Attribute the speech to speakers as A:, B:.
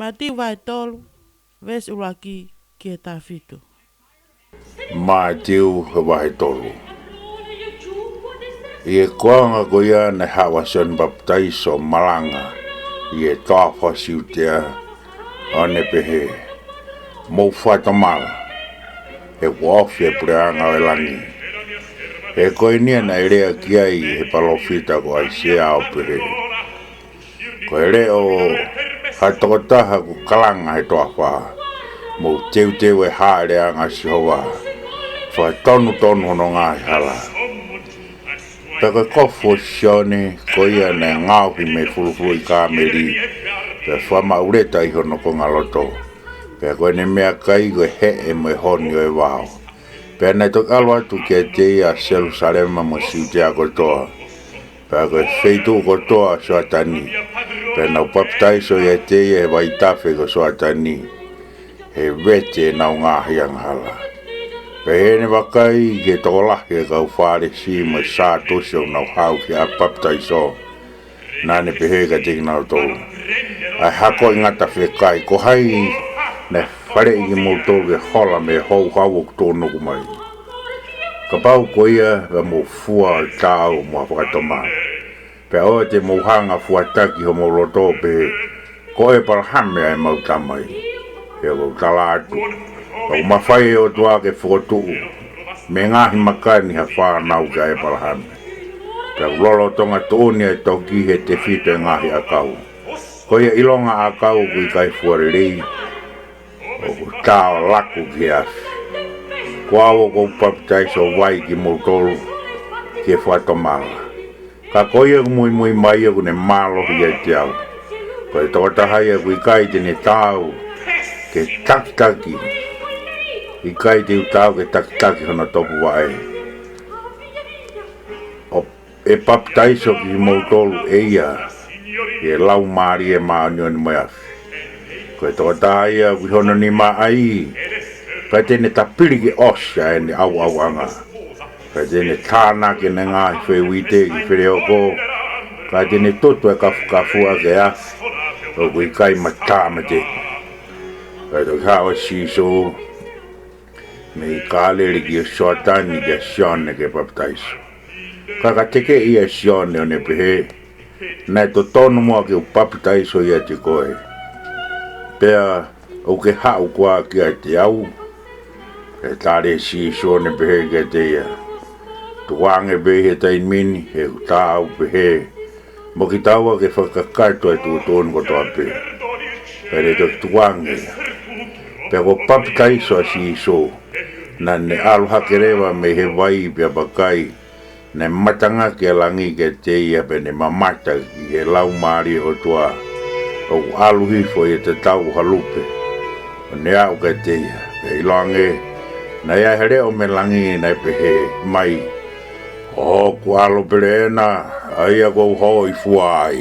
A: Matiu vai tolu, ves uraki ki e tawhitu.
B: Matiu vai tolu. Ie koanga ko ia na hawa son baptaiso malanga. Ie tafa siutea ane pehe. Mo fata mala. E wafi e preanga o langi. E koe nia na erea kiai he palofita ko ai se ao pehe. Ko ere o hatokotaha ko kalanga he toa wha. Mo teu e haere anga si hoa. Wha tonu hono ngā hala. Peka kofo sione ko ia na ngāwi me fulufulu i kāmeri. Pe whama ureta i hono ko ngaloto. Pe koe ne mea kai ko he e mo e honi o e wao. Pe nei tok alwa tu ke te ia Jerusalema mo siutea kotoa. Pe koe feitu kotoa soatani. Pe nau baptaiso ia te ia he waitafe ko soatani. He wete nau ngāhi ang hala. Pe hene wakai ke tokolahi e kau whare si mo sā tosio nau hau ki a baptaiso. Nane pe he ka tiki nau tau. Ai hako i ngata whekai ko hai ne whare i ki mōtou ke hola me hou hau o tōnu kumai. Ka pau ko ia wa mo fua o tāu mo whakatoma. Pe oa te mohanga fuataki ho mo roto pe ko e parahame ai mau tamai. E o talatu. O mawhai o tua ke whokotuu. Me ngahi makani ha whanau ka e parahame. Pe lolo tonga tōni e toki he te whito e ngahi a kau. Ko ia ilonga a kau kui kai fuarelei. O tāo laku ki afi. Kua o ko baptaiso wai ki motolu ki e whatomala. Ka koia mui mai aku ne malo hi e te au. Ko e tōtahai aku i kai tene tāu ke takitaki. I kai te utau ke takitaki hana topu wae. O e baptaiso ki motolu e ia. E lau maari e maanio ni mai afi. Ko e tōtahai aku i hono ni maai. Ka tene tapiri ki osha e ni au anga. Ka tene tāna ke ne ngāhi whewite ki whireoko. Ka tene toto e kafukafua ke afi. O kui kai matāmate. Ka to hawa siso. Me i kāleri ki o soatani ke sione ke baptaiso. Ka teke ia sione o ne pehe. Nai to tonu mua ke o baptaiso ia te koe. Pea o ke hau kua ki a te au. E tāre si sone pehe ke te ia. Tuange pehe tai mini, he tāu pehe. Mo ki taua ke whakakaito e tu tōnu kotoa pehe. Pere to tuange. Pe ko baptaiso a si so. Na ne aluha ke rewa me he vai pia bakai. Ne matanga ke langi ke te ia pe ne mamata ki he lau maari o tua. O aluhifo i te tau halupe. O ne au ke te ia. Pe ilange. Na ia here o me langi nai pehe mai. O ku alo pere na, ai a kou hoi fuai.